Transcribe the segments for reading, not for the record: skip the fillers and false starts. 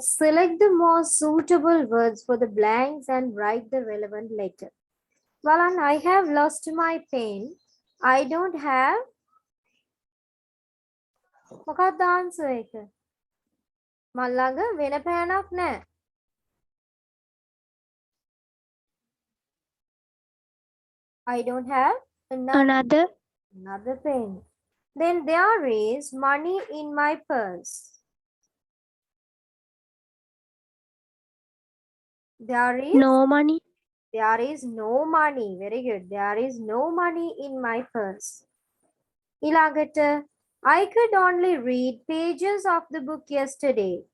Select the most suitable words for the blanks and write the relevant letter. Valan, I have lost my pen. I don't have. මොකක්ද answer එක? මල් ළඟ වෙන පෑනක් නැහැ. I don't have another pen. Then there is money in my purse. There is No money. There is no money. Very good. There is no money in my purse. ඊළඟට I could only read pages of the book yesterday.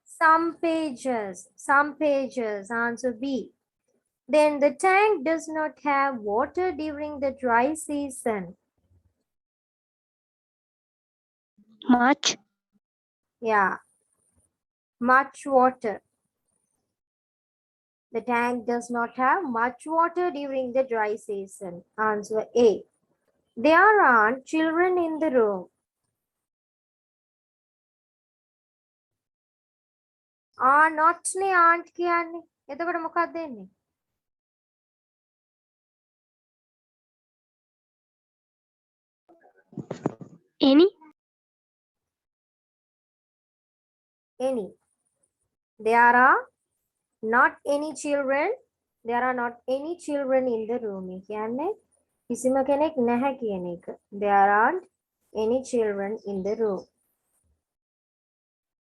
Some pages. Some pages. Answer B. Then the tank does not have water during the dry season. Much. Yeah. Much water. The tank does not have much water during the dry season. Answer A. There aren't children in the room. Are not නේ aren't කියන්නේ. එතකොට මොකක්ද දෙන්නේ? Any. Any. There are not any children. There are not any children in the room. කියන්නේ කිසිම කෙනෙක් නැහැ කියන එක. There aren't any children in the room.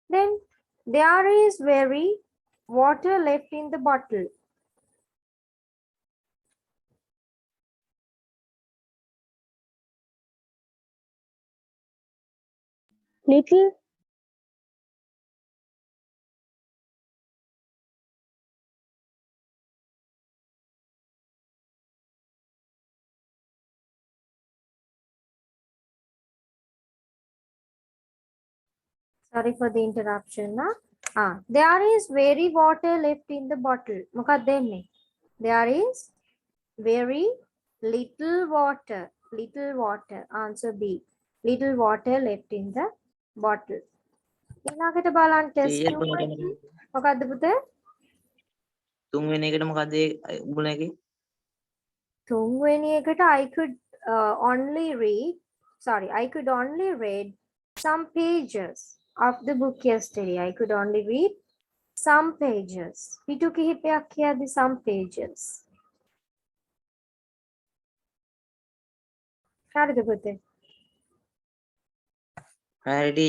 Then there is very water left in the bottle. Little. Sorry for the interruption. There is very water left in the bottle. මොකක්ද දෙන්නේ? There is very little water. Little water. Answer B. Little water left in the bottle. ඊළඟට බලන්න test 2 එකේ මොකක්ද පුතේ? තුන්වෙනි එකට මොකක්ද උගුණ එකේ? තුන්වෙනි එකට I could only read some pages of the book yesterday. I could only read some pages. පිටු කිහිපයක් කියද්දි some pages. හරිද පුතේ? හරිටි.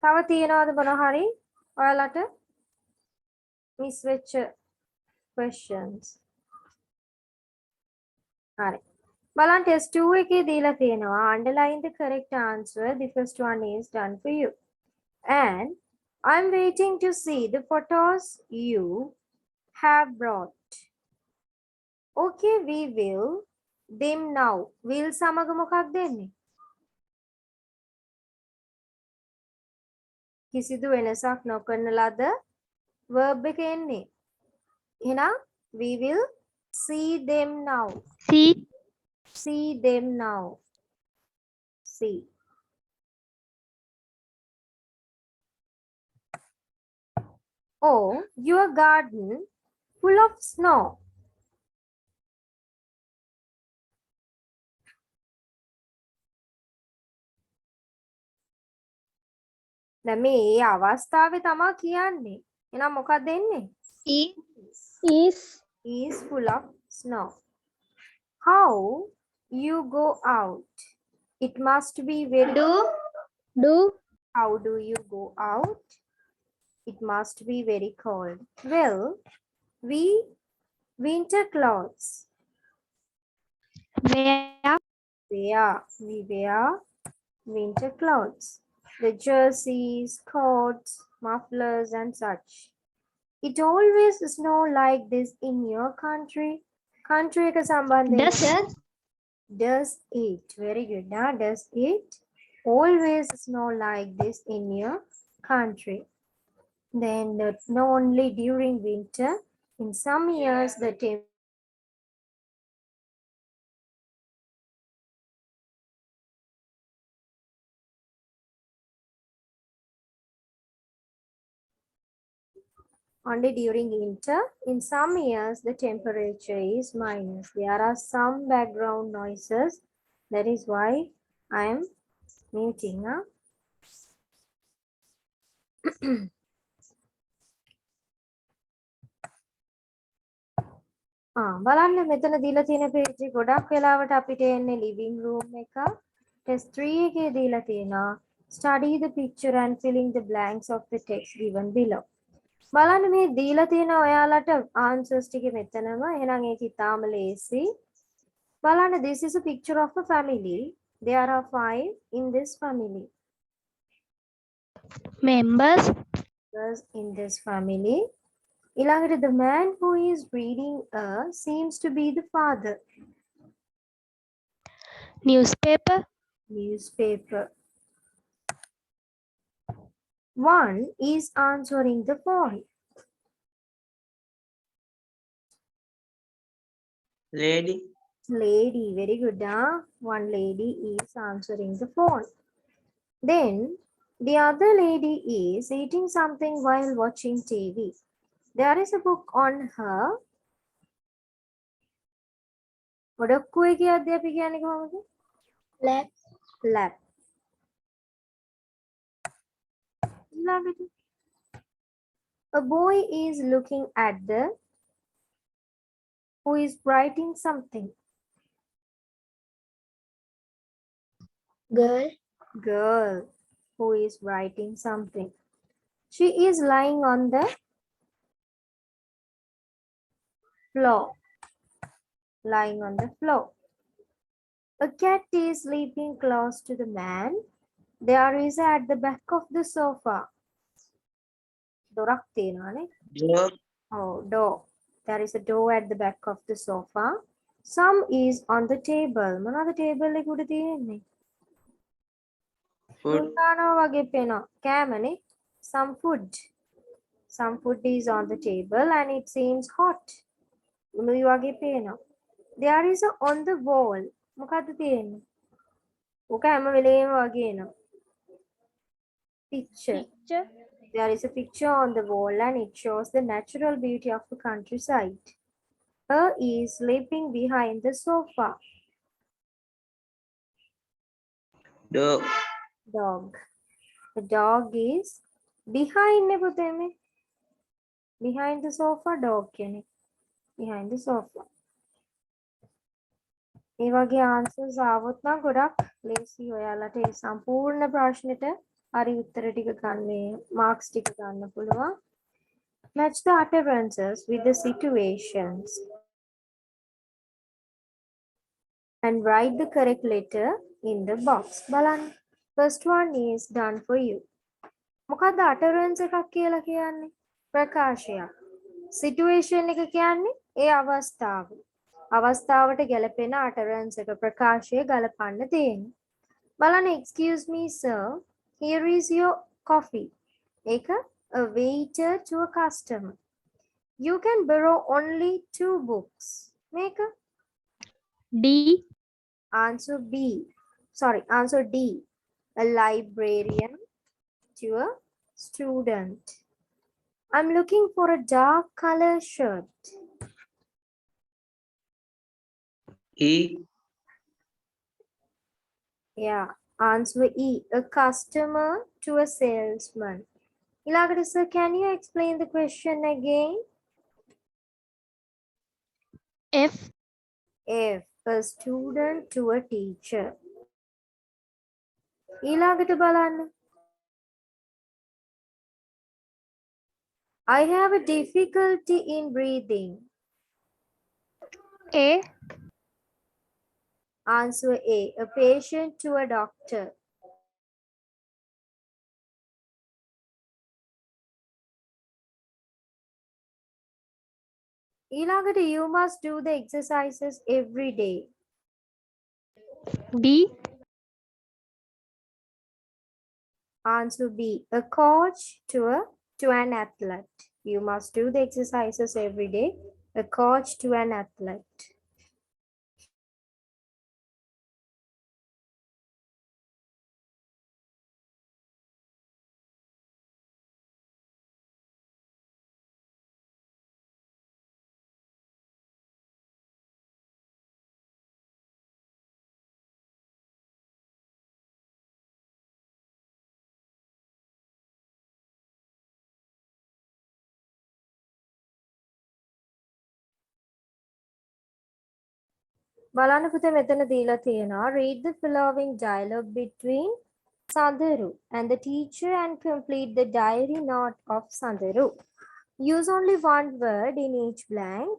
තව තියෙනවද මොනවා හරි ඔයාලට මිස් වෙච්ච questions? හරි. බලන්න test 2 එකේ දීලා තියෙනවා underline the correct answer. The first one is done for you. And I'm waiting to see the photos you have brought. Okay, we will them now. Will සමග මොකක්ද දෙන්නේ? කිසිදු වෙනසක් නොකරන ලද verb එක එන්නේ. එහෙනම් we will see them now. See them now. See. Oh, your garden full of snow. දැන් මේ අවස්ථාවේ තමයි කියන්නේ. එහෙනම් මොකක්ද දෙන්නේ? Is full of snow. How you go out? It must be very Do. How do you go out? It must be very cold. Well, we winter clothes. Where. We wear winter clothes. The jerseys, coats, mufflers and such. It always snow like this in your country. Country ka sambandh does it. Very good. Now, does it always snow like this in your country? Then not only during winter, in some years the temperature only during winter. In some years, the temperature is minus. There are some background noises. That is why I am muting. බලන්න මෙතන දීලා තියෙන page එක ගොඩක් වෙලාවට අපිට එන්නේ living room එක. test 3 එකේ දීලා තියෙනවා study the picture and filling the blanks of the text given below. බලන්න මේ දීලා තියෙන ඔයාලට answers ටික මෙතනම. එහෙනම් ඒක ඉතාම ලේසි. බලන්න this is a picture of a family. There are 5 in this family. Members. In this family. ඊළඟට the man who is reading seems to be the father. Newspaper. Newspaper. One is answering the phone. Lady. Lady, very good. One lady is answering the phone. Then the other lady is eating something while watching TV. There is a book on her. ඔඩොක්කුවේ කියද්දී අපි කියන්නේ කොහොමද? Lap. Lap. ඊළඟට a boy is looking at the who is writing something. Girl. Girl who is writing something. She is lying on the floor. Lying on the floor. A cat is sleeping close to the man. There is at the back of the sofa. දොරක් තියෙනවානේ. Door. Oh, door. There is a door at the back of the sofa. Some is on the table. මොනවද table එක උඩ තියෙන්නේ? Food. උඩානවා වගේ පේනවා. කෑමනේ. Some food. Some food is on the table and it seems hot. උණුයි වගේ පේනවා. There is a on the wall. මොකද්ද තියෙන්නේ? ඔක හැම වෙලේම වගේ එනවා. Picture. Picture. There is a picture on the wall and it shows the natural beauty of the countryside. Her is sleeping behind the sofa. Dog. Dog. The dog is behind behind the sofa dog behind the sofa. ඒ වගේ answers ආවොත් නම් ගොඩක් ලේසි ඔයාලට ඒ සම්පූර්ණ ප්‍රශ්නෙට හරි උත්තර ටික ගන්න marks ටික ගන්න පුළුවන්. Match the utterances with the situations and write the correct letter in the box. බලන්න. First one is done for you. මොකද්ද utterance එකක් කියලා කියන්නේ? ප්‍රකාශයක්. Situation එක කියන්නේ ඒ අවස්ථාව. අවස්ථාවට ගැලපෙන utterance එක ප්‍රකාශය ගලපන්න තියෙන්නේ. බලන්න excuse me sir, here is your coffee. ඒක a waiter to a customer. You can borrow only 2 books. මේක D. answer B. Sorry, answer D. A librarian to a student. I'm looking for a dark color shirt. E. Yeah, answer E. A customer to a salesman. Ilagada sir, can you explain the question again? F. F. A student to a teacher. Ilagada බලන්න. I have a difficulty in breathing. A. Answer A. A patient to a doctor. ඊළඟට you must do the exercises every day. B. Answer B. A coach to an athlete. You must do the exercises every day. A coach to an athlete. බලන්න පුතේ මෙතන දීලා තියෙනවා read the following dialogue between Sandaru and the teacher and complete the diary note of Sandaru. Use only one word in each blank.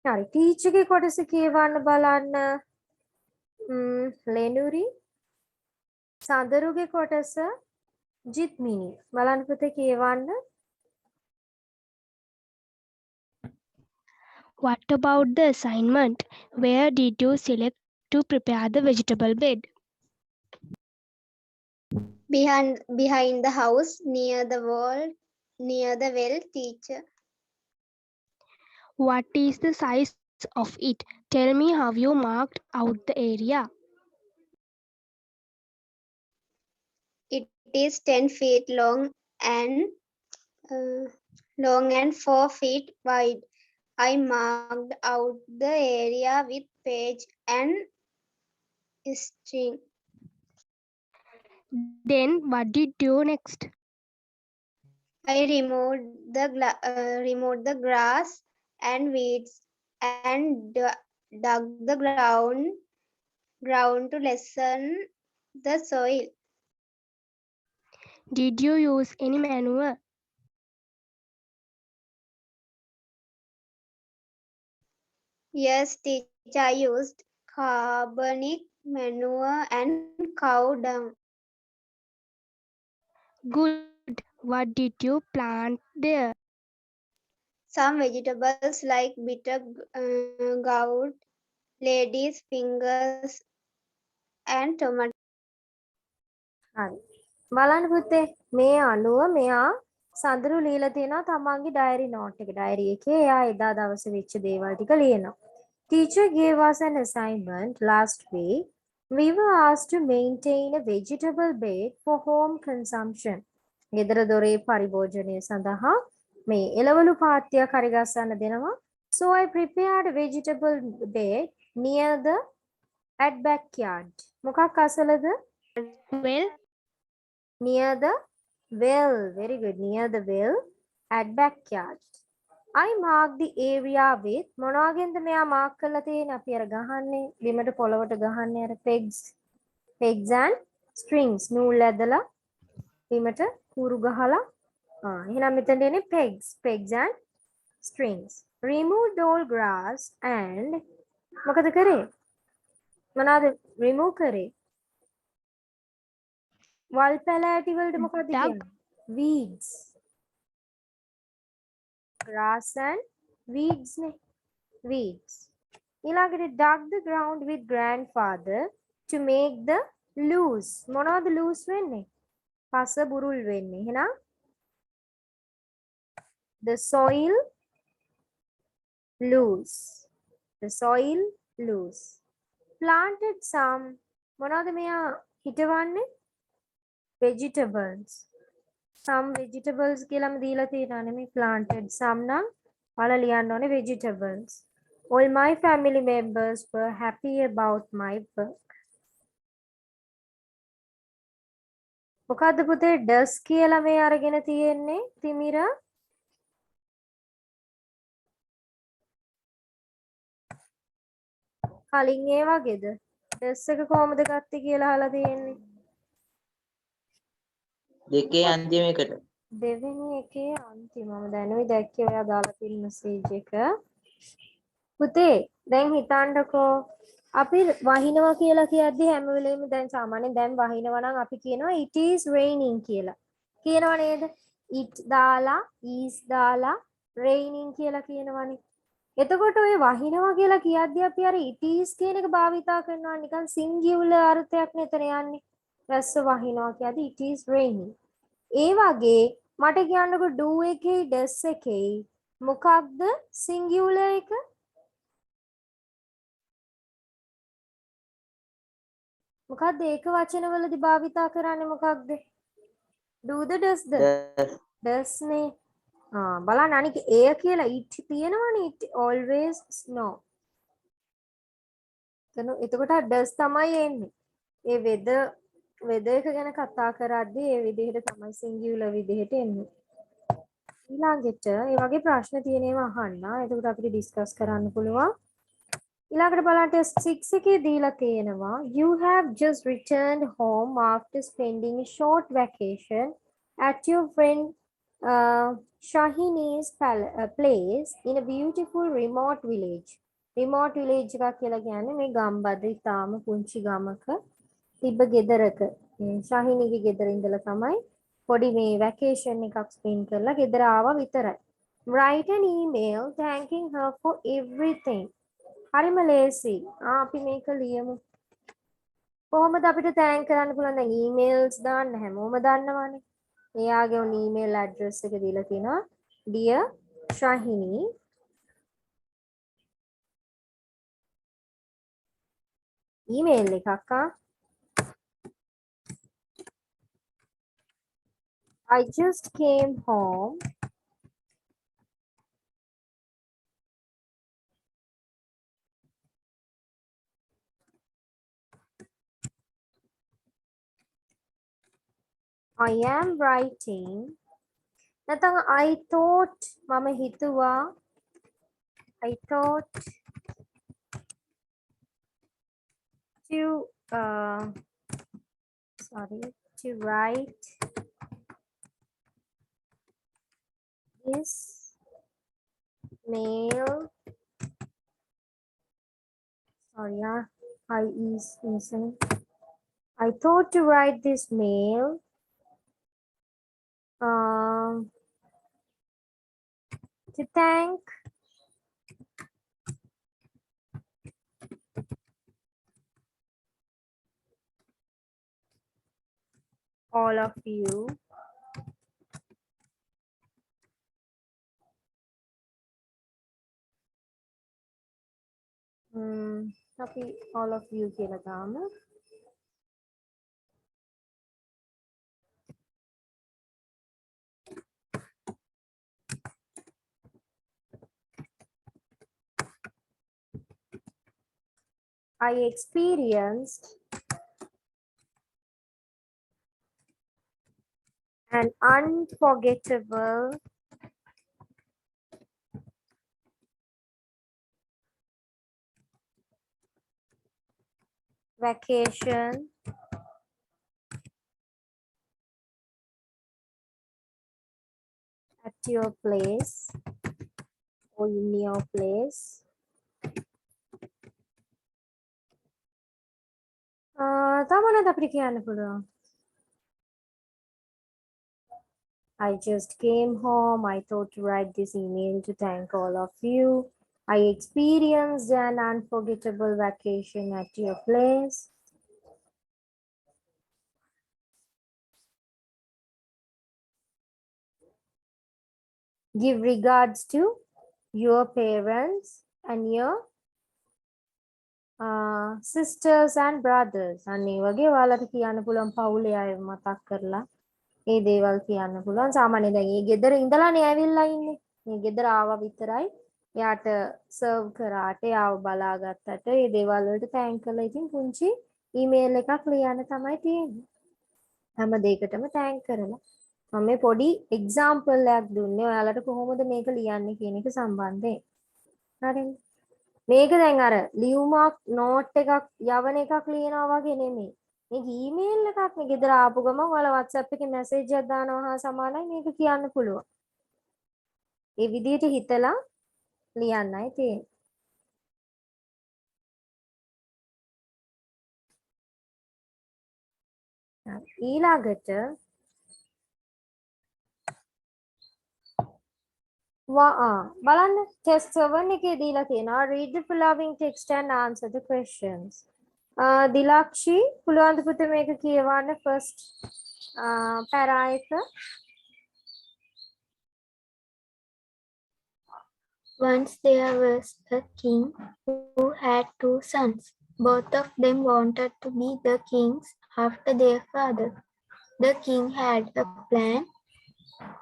හරි teacher ගේ කොටස කියවන්න බලන්න. ලෙනුරි Sandaruගේ කොටස ජිත්මිනි. බලන්න පුතේ කියවන්න. What about the assignment? Where did you select to prepare the vegetable bed? Behind the house, near the well, teacher. What is the size of it? Tell me how you marked out the area. It is 10 feet long and 4 feet wide. I marked out the area with page and string. Then what did you do next? I removed the grass and weeds and dug the ground to lessen the soil. Did you use any manure? Yes, teacher, I used carbonic manure and cow dung. Good. What did you plant there? Some vegetables like bitter gourd, lady's fingers, and tomato. හරි. බලන්න පුතේ මේ අනුව මෙයා සඳරු লীලා තියෙනවා තමන්ගේ diary note එක. Diary එකේ එයා එදා දවසේ වෙච්ච දේවල් ටික ලියනවා. Teacher gave us an assignment last week. We were asked to maintain a vegetable bed for home consumption. ගෙදර දොරේ පරිභෝජනය සඳහා මේ එළවලු පාත්‍යයක් හරි ගස්සන්න දෙනවා. So I prepared a vegetable bed near the at backyard. මොකක් අසලද? Well, Near the well. Very good. Near the well at backyard. I marked the area with මොනවාගෙන්ද මෙයා mark කරලා තියෙන්නේ? අපි අර ගහන්නේ බිමට පොළවට ගහන්නේ අර pegs and strings. නූල් ඇදලා බිමට කූරු ගහලා එහෙනම් මෙතන තියෙන්නේ pegs and strings. Removed all grass and මොකද කරේ? මොනවාද remove කරේ? වල් පැලෑටි වලට මොකද Dug. කියන්නේ? Weeds. Grass and weeds නේ. Weeds. ඊළඟට dug the ground with grandfather to make the loose. මොනවද loose වෙන්නේ? පස බුරුල් වෙන්නේ. එහෙනම් the soil loose. The soil loose. Planted some මොනවද මෙයා හිටවන්නේ? Vegetables. Some vegetables කියලාම දීලා තියෙනවා නෙමෙයි planted some නම් ඔයාලා ලියන්න ඕනේ vegetables. All my family members were happy about my work. මොකද්ද පුතේ does කියලා මේ අරගෙන තියෙන්නේ තිමිර? කලින් ඒ වගේද? does එක කොහොමද ගත්තේ කියලා අහලා තියෙන්නේ. දෙකේ අන්තිම එකට. දෙවෙනි එකේ අන්තිමම දැනුයි දැක්කේ ඔයා දාලා තියෙන මෙසේජ් එක. පුතේ දැන් හිතන්නකෝ අපි වහිනවා කියලා කියද්දි හැම වෙලෙම දැන් සාමාන්‍යයෙන් දැන් වහිනවා නම් අපි කියනවා it is raining කියලා. කියනව නේද? it දාලා is දාලා raining කියලා කියනවනේ. එතකොට ඔය වහිනවා කියලා කියද්දි අපි අර it is කියන එක භාවිතා කරනවා නිකන් singular අර්ථයක් නේතර යන්නේ. රැස්ස වහිනවා කියද්දි it is raining. ඒ වගේ මට කියන්නකෝ do එකේ does එකේ මොකක්ද singular එක? මොකක්ද ඒක වචනවලදී භාවිතා කරන්නේ මොකක්ද? do the does the does නේ. බලන්න අනික එය කියලා it තියෙනවනේ it always no. එතකොට does තමයි එන්නේ. ඒ weather එක ගැන කතා කරද්දී ඒ විදිහට තමයි singular විදිහට එන්නේ. ඊළඟට ඒ වගේ ප්‍රශ්න තියෙනවා අහන්න. එතකොට අපිට ඩිස්කස් කරන්න පුළුවන්. ඊළඟට බලන්න test 6 එකේ දීලා තියෙනවා you have just returned home after spending a short vacation at your friend Shahini's place in a beautiful remote village. remote village එකක් කියලා කියන්නේ මේ ගම්බද ඉතාම පුංචි ගමක තිබ්බ ගෙදරක. ශාහිනීගේ ගෙදර ඉඳලා තමයි පොඩි මේ vacation එකක් spend කරලා ගෙදර ආවා විතරයි. Write an email thanking her for everything. හරිම ලේසි. අපි මේක ලියමු. කොහොමද අපිට thank කරන්න පුළුවන්? දැන් emails දාන්න හැමෝම දන්නවනේ. එයාගේ ඔන්න email address එක දීලා තිනවා. Dear Shahini, email එකක් I just came home I am writing. නැත්නම් I thought මම හිතුවා I thought to to write this mail. I is missing. I thought to write this mail to thank all of you tapi all of you කියලා දාමු. I experienced an unforgettable vacation at your place or in your place. තමනද අපිට කියන්න පුළුවන්. I just came home. I thought to write this email to thank all of you. I experienced an unforgettable vacation at your place. Give regards to your parents and your sisters and brothers. අනේ වගේ ඔයාලට කියන්න පුළුවන් පවුලේ අය මතක් කරලා ඒ දේවල් කියන්න පුළුවන්. සාමාන්‍ය දැන් මේ ගෙදර ඉඳලානේ ඇවිල්ලා ඉන්නේ. මේ ගෙදර ආවා විතරයි. එයාට සර්ව් කරාට එයාව බලාගත්තට ඒ දේවල් වලට තෑන්ක් කරලා ඉතින් පුංචි ඊමේල් එකක් ලියන්න තමයි තියෙන්නේ. හැම දෙයකටම තෑන්ක් කරලා. මම මේ පොඩි එක්සැම්පල් එකක් දුන්නේ ඔයාලට කොහොමද මේක ලියන්නේ කියන එක සම්බන්ධයෙන්. හරිද? මේක දැන් අර ලියුමක් නෝට් එකක් යවන එකක් ලියනවා වගේ නෙමෙයි. මේක ඊමේල් එකක් නේ ගෙදර ආපු ගමන් ඔයාලා WhatsApp එකේ මැසේජ් එකක් දානවා හා සමානයි මේක කියන්න පුළුවන්. ඒ විදිහට හිතලා ලියන්නයි තියෙන්නේ. ඊළඟට බලන්න test 7 එකේ දීලා තියෙනවා read the following text and answer the questions. දිලක්ෂි පුළුවන් ද පුතේ මේක කියවන්න first para එක. Once there was a king who had two sons. Both of them wanted to be the kings after their father. The king had a plan.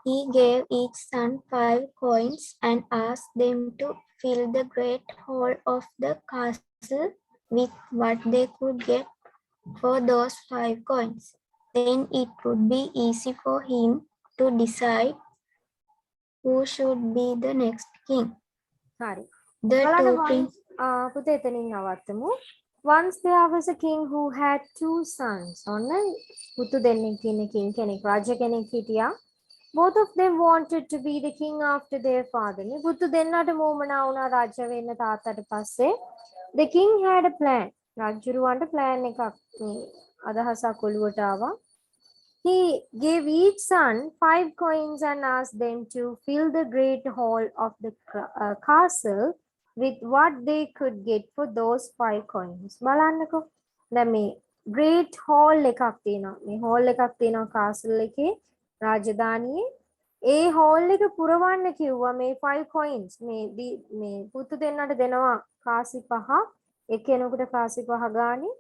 He gave each son 5 coins and asked them to fill the great hall of the castle with what they could get for those 5 coins. Then it would be easy for him to decide who should be the next king. හරි. The බලන්න two once princes පුතේ එතනින් නවත්තමු. Once there was a king who had two sons. ඔන්න පුතු දෙන්නෙක් ඉන්න king කෙනෙක් රජ කෙනෙක් හිටියා. Both of them wanted to be the king after their father. මේ පුතු දෙන්නට මෝමනා වුණා රජ වෙන්න තාත්තට පස්සේ. The king had a plan. රජුරවන්ට plan එකක් මේ අදහසක් ඔළුවට ආවා. He gave each son 5 coins and asked them to fill the great hall of the castle with what they could get for those 5 coins. බලන්නකෝ. දැන් මේ great hall එකක් තියෙනවා. මේ hall එකක් තියෙනවා castle එකේ රාජධානියේ. ඒ hall එක පුරවන්න කිව්වා මේ 5 coins. මේ පුතු දෙන්නට දෙනවා කාසි 5. එක්කෙනෙකුට කාසි 5 ගානේ.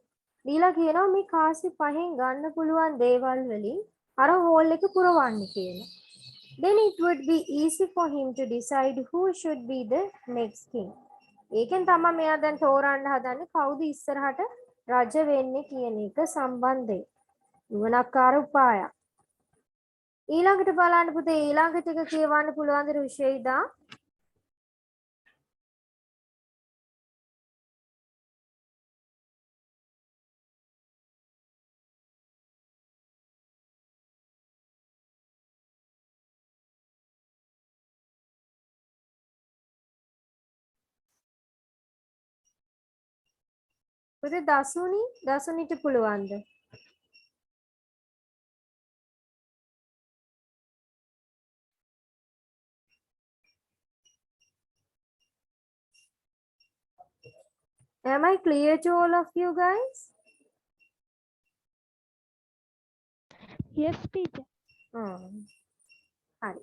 දීලා කියනවා මේ කාසි 5න් ගන්න පුළුවන් දේවල් වලින් අර hall එක පුරවන්න කියලා. Then it would be easy for him to decide who should be the next king. ඒකෙන් තමයි මෙයා දැන් තෝරන්න හදන්නේ කවුද ඉස්සරහට රජ වෙන්නේ කියන එක සම්බන්ධයෙන්. නුවණක්කාර උපායක්. ඊළඟට බලන්න පුතේ ඊළඟට එක කියවන්න පුළුවන්ද රුෂේයිදා? පුතේ දසුනිට පුළුවන්ද? Am I clear to all of you guys? Yes, teacher. Hi.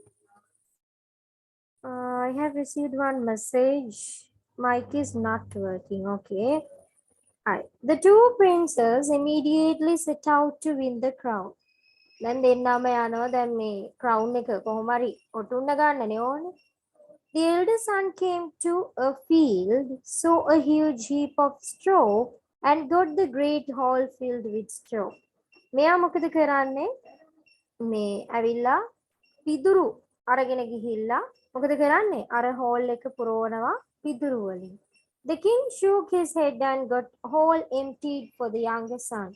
I have received one message. Mic is not working. Okay. Hi. The two princes immediately set out to win the crown. දැන් දෙන්නම යනවා දැන් මේ crown එක කොහොම හරි ඔටුන්න ගන්නනේ ඕනේ. The elder son came to a field, saw a huge heap of straw, and got the great hall filled with straw. මෙයා මොකද කරන්නේ? මේ ඇවිල්ලා පිදුරු අරගෙන ගිහිල්ලා මොකද කරන්නේ? අර hall එක පුරවනවා පිදුරු වලින්. The king shook his head and got hall emptied for the younger son.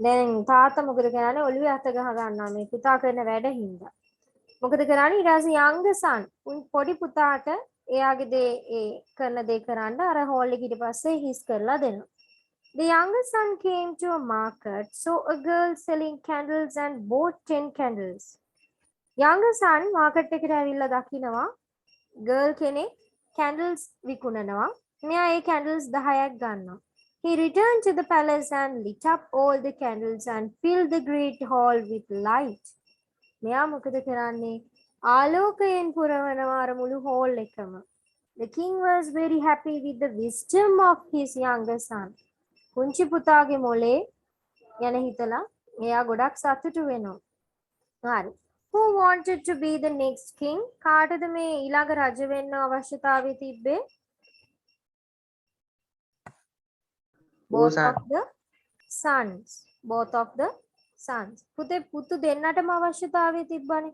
දැන් තාත්තා මොකද කරන්නේ? ඔළුවේ අත ගහ ගන්නවා මේ පුතා කරන වැඩ හින්දා. මොකද කරන්නේ ඊට පස්සේ younger son පොඩි පුතාට එයාගේ දේ ඒ කරන දේ කරන්න අර hall එක ඊට පස්සේ හිස් කරලා දෙනවා. The younger son came to a market, saw a girl selling candles and bought 10 candles. Younger son market එකට ඇවිල්ලා දකිනවා girl කෙනෙක් candles විකුණනවා. මෙයා ඒ candles 10ක් ගන්නවා. He returned to the palace and lit up all the candles and filled the great hall with light. මෙයා මොකද කරන්නේ? ආලෝකයෙන් පුරවනවා අර මුළු hall එකම. The king was very happy with the wisdom of his younger son. පුංචි පුතාගේ මොලේ යන හිතලා එයා ගොඩක් සතුටු වෙනවා. හරි. Who wanted to be the next king? කාටද මේ ඊළඟ රජ වෙන්න අවශ්‍යතාවය තිබ්බේ? Both of the sons. Both of the sons. පුතේ පුතු දෙන්නටම අවශ්‍යතාවය තිබ්බනේ.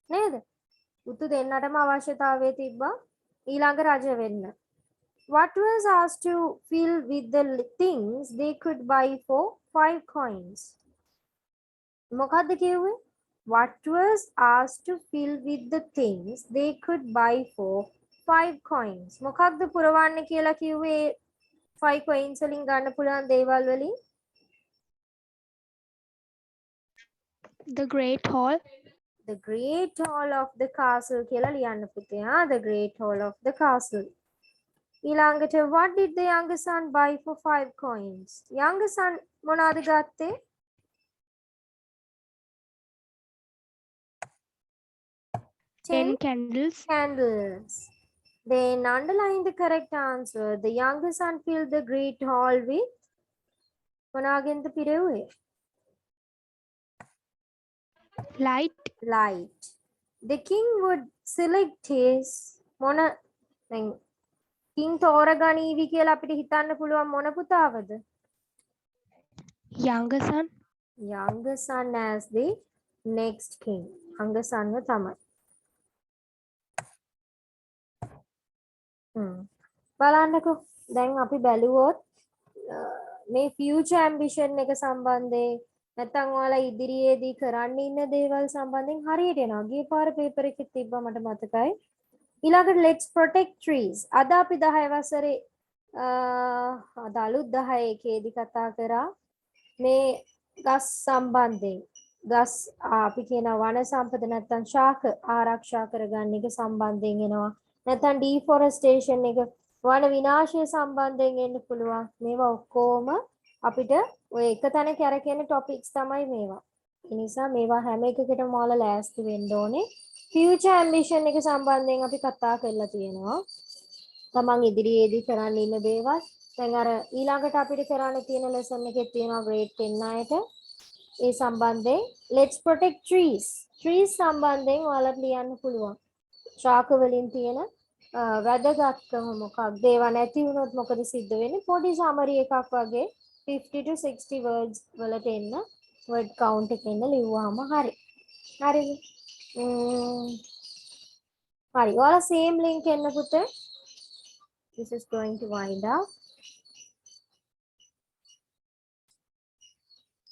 නේද? පුතු දෙන්නටම අවශ්‍යතාවය තිබ්බා ඊළඟ රජ වෙන්න. What was asked to fill with the things they could buy for 5 coins? මොකද්ද කිව්වේ? What was asked to fill with the things they could buy for 5 coins? මොකක්ද පුරවන්න කියලා කිව්වේ 5 coins වලින් ගන්න පුළුවන් දේවල් වලින්? The great hall. The great hall of the castle කියලා ලියන්න පුතේ. The great hall of the castle. ඊළඟට what did the younger son buy for 5 coins? younger son මොනවාද ගත්තේ? Ten candles. Candles. Then underline the correct answer. The younger son filled the great hall with මොනවාගෙන්ද පිරෙව්වේ? Light. Light. The king would select his මොන දැන් king තෝරගනීවි කියලා අපිට හිතන්න පුළුවන් මොන පුතාවද? Younger son. Younger son as the next king. younger son ව තමයි. බලන්නකෝ දැන් අපි බැලුවොත් මේ future ambition එක සම්බන්ධයෙන් නැත්නම් ඔයාලා ඉදිරියේදී කරන්න ඉන්න දේවල් සම්බන්ධයෙන් හරියට එනවා. ගිය පාර පේපර් එකේ තිබ්බා මට මතකයි. ඊළඟට let's protect trees. අද අපි 10 වසරේ අද අලුත් 10 එකේදී කතා කරා මේ ගස් සම්බන්ධයෙන්. ගස් අපි කියන වන සම්පත නැත්නම් ශාක ආරක්ෂා කරගන්න එක සම්බන්ධයෙන් එනවා. නැත්නම් deforestation එක වන විනාශය සම්බන්ධයෙන් එන්න පුළුවන්. මේවා ඔක්කොම අපිට ඔය එක තැන කැරකෙන ටොපික්ස් තමයි මේවා. ඒ නිසා මේවා හැම එකකටම ඔයාලා ලෑස්ති වෙන්න ඕනේ. future ambition එක සම්බන්ධයෙන් අපි කතා කරලා තියෙනවා. තමන් ඉදිරියේදී කරන්න ඉන්න දේවල්. දැන් අර ඊළඟට අපිට කරන්න තියෙන lesson එකේ තියෙනවා grade 10 අයට. ඒ සම්බන්ධයෙන් let's protect trees. trees සම්බන්ධයෙන් ඔයාලට ලියන්න පුළුවන්. ශාක වලින් තියෙන වැදගත්කම මොකක්ද? ඒවා නැති වුණොත් මොකද සිද්ධ වෙන්නේ? පොඩි summary එකක් වගේ 50 to 60 words වලට එන්න word count එකෙන් ලිව්වහම හරි. හරිද? හරි. ඔයාලා same link එන්න පුතේ. This is going to wind up.